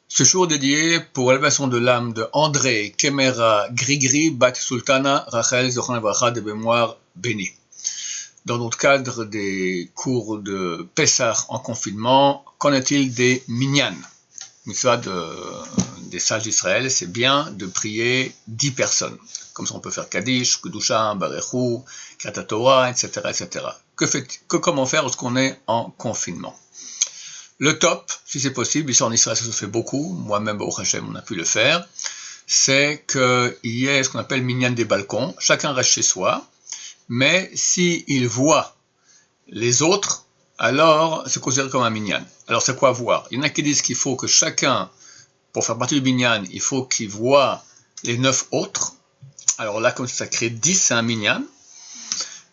Ce jour dédié pour l'élévation de l'âme de André Kemera Grigri Bat Sultana Rachel Zochran Levracha de mémoire bénie. Dans notre cadre des cours de Pessah en confinement, qu'en est-il des minyan? Mitzvah des sages d'Israël, c'est bien de prier 10 personnes. Comme ça, on peut faire Kaddish, Kedusha, Barechou, Kriyat Torah, etc., etc. Comment faire lorsqu'on est en confinement? Le top, si c'est possible, ici en Israël ça se fait beaucoup, moi-même Baruch Hashem on a pu le faire, c'est qu'il y ait ce qu'on appelle minyan des balcons, chacun reste chez soi, mais s'il voit les autres, alors c'est considéré comme un minyan. Alors c'est quoi voir? Il y en a qui disent qu'il faut que chacun, pour faire partie du minyan, il faut qu'il voit les 9 autres, alors là comme ça crée 10, c'est un minyan.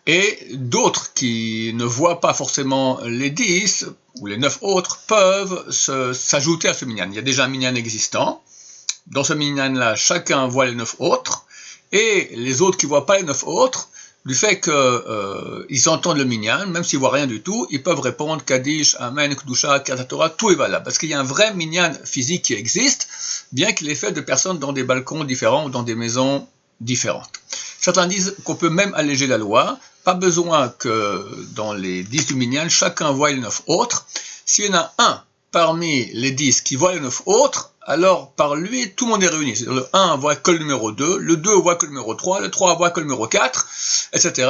Et d'autres qui ne voient pas forcément les 10 ou les 9 autres peuvent s'ajouter à ce minyan. Il y a déjà un minyan existant. Dans ce minyan-là, chacun voit les 9 autres. Et les autres qui ne voient pas les 9 autres, du fait qu'ils entendent le minyan, même s'ils ne voient rien du tout, ils peuvent répondre Kaddish, Amen, Kedusha, Kriyat Torah, tout est valable. Parce qu'il y a un vrai minyan physique qui existe, bien qu'il est fait de personnes dans des balcons différents ou dans des maisons différentes. Certains disent qu'on peut même alléger la loi, pas besoin que dans les 10 du minyan, chacun voit les 9 autres. S'il y en a un parmi les 10 qui voit les 9 autres, alors par lui, tout le monde est réuni. C'est-à-dire le 1 voit que le numéro 2, le 2 voit que le numéro 3, le 3 voit que le numéro 4, etc.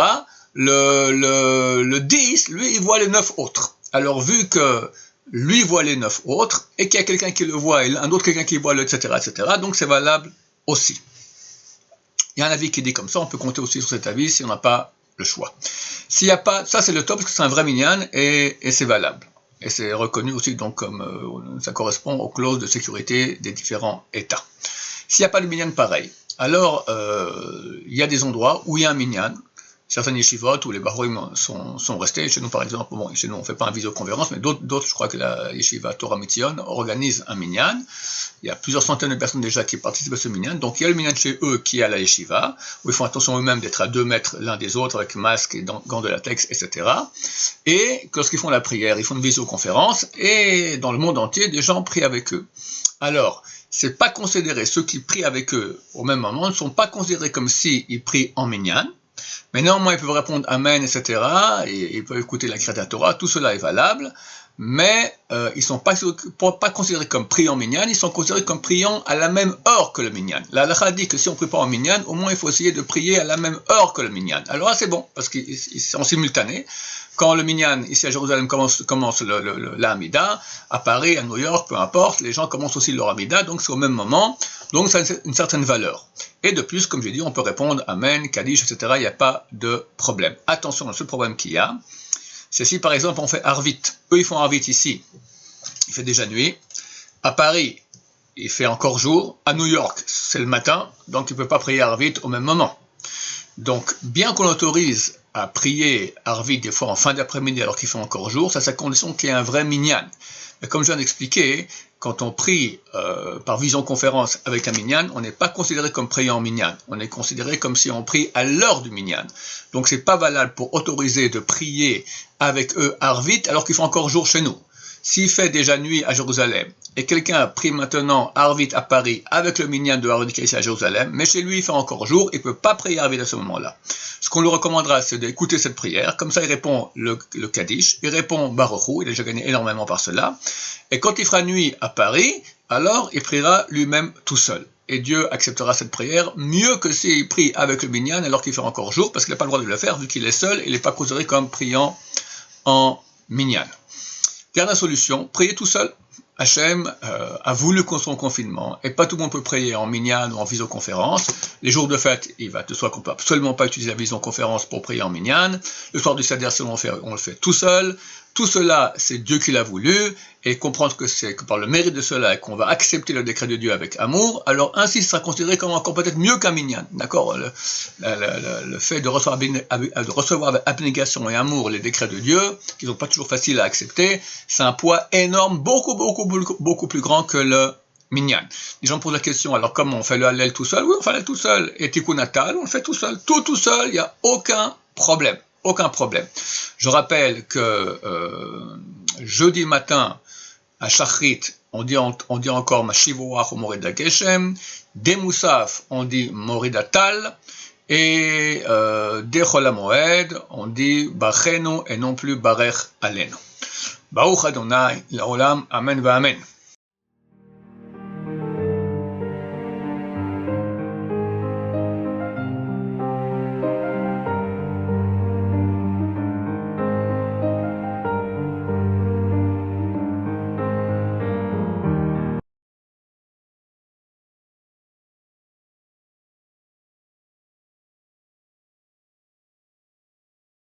Le 10, lui, il voit les 9 autres. Alors vu que lui voit les 9 autres, et qu'il y a quelqu'un qui le voit, et un autre quelqu'un qui voit le, etc., etc., donc c'est valable aussi. Il y a un avis qui dit comme ça, on peut compter aussi sur cet avis si on n'a pas le choix. S'il n'y a pas, ça c'est le top parce que c'est un vrai minyan et c'est valable. Et c'est reconnu aussi donc comme ça correspond aux clauses de sécurité des différents États. S'il n'y a pas de minyan pareil, alors il y a des endroits où il y a un minyan. Certaines yeshivot où les bahorim sont restés, chez nous par exemple, bon, chez nous on ne fait pas un visioconférence, mais d'autres, je crois que la yeshiva Torah Mitzion organise un minyan. Il y a plusieurs centaines de personnes déjà qui participent à ce minyan, donc il y a le minyan chez eux qui est à la yeshiva, où ils font attention eux-mêmes d'être à 2 mètres l'un des autres avec masque et gants de latex, etc. Et lorsqu'ils font la prière, ils font une visioconférence, et dans le monde entier, des gens prient avec eux. Alors, c'est pas considéré, ceux qui prient avec eux au même moment ne sont pas considérés comme s'ils prient en minyan, mais néanmoins, ils peuvent répondre Amen, etc. Et ils peuvent écouter la Kriyat Torah, tout cela est valable, mais ils ne sont pas considérés comme priant minyan, ils sont considérés comme priant à la même heure que le minyan. La halakha dit que si on ne prie pas en minyan, au moins il faut essayer de prier à la même heure que le minyan. Alors là, c'est bon, parce qu'ils sont simultanés. Quand le minyan, ici à Jérusalem, commence la Hamida, à Paris, à New York, peu importe, les gens commencent aussi leur Hamida, donc c'est au même moment, donc ça a une certaine valeur. Et de plus, comme j'ai dit, on peut répondre Amen, Kaddish, etc., il n'y a pas de problème. Attention, le seul problème qu'il y a, c'est si par exemple on fait Arvit, eux ils font Arvit ici, il fait déjà nuit, à Paris, il fait encore jour, à New York, c'est le matin, donc il ne peut pas prier Arvit au même moment. Donc, bien qu'on autorise à prier Arvit des fois en fin d'après-midi alors qu'il fait encore jour, ça c'est à condition qu'il y ait un vrai minyan. Mais comme je viens d'expliquer, quand on prie par visioconférence avec un minyan, on n'est pas considéré comme priant en minyan. On est considéré comme si on prie à l'heure du minyan. Donc c'est pas valable pour autoriser de prier avec eux Arvit alors qu'il fait encore jour chez nous. S'il fait déjà nuit à Jérusalem et quelqu'un a pris maintenant Arvit à Paris avec le minyan de Arvit qui est ici à Jérusalem, mais chez lui il fait encore jour, il ne peut pas prier Arvit à ce moment-là. Ce qu'on lui recommandera, c'est d'écouter cette prière, comme ça il répond le Kaddish, il répond Barechou, il a déjà gagné énormément par cela, et quand il fera nuit à Paris, alors il priera lui-même tout seul. Et Dieu acceptera cette prière mieux que s'il prie avec le minyan alors qu'il fait encore jour, parce qu'il n'a pas le droit de le faire vu qu'il est seul, il n'est pas considéré comme priant en minyan. Dernière solution, prier tout seul. Hachem a voulu qu'on soit en confinement, et pas tout le monde peut prier en minyan ou en visioconférence. Les jours de fête, il va de soi qu'on ne peut absolument pas utiliser la visioconférence pour prier en minyan. Le soir du Seder, si on le fait tout seul. Tout cela, c'est Dieu qui l'a voulu, et comprendre que c'est que par le mérite de cela qu'on va accepter le décret de Dieu avec amour, alors ainsi ce sera considéré comme encore peut-être mieux qu'un minyan. D'accord, le fait de recevoir avec abnégation et amour les décrets de Dieu, qui ne sont pas toujours faciles à accepter, c'est un poids énorme, beaucoup plus grand que le minyan. Les gens posent la question, alors comment on fait le Hallel tout seul? Oui, on fait le Hallel tout seul. Et Tikkun Natal, on le fait tout seul. Tout seul, il n'y a aucun problème. Aucun problème. Je rappelle que jeudi matin, à Shachrit, on dit encore Mashivoach ou Morida Geshem, des Moussaf, on dit Morida Tal, et des Chol HaMoed, on dit Bachenu et non plus Barech Alenu. Baruch Adonai, Laolam, Amen va Amen.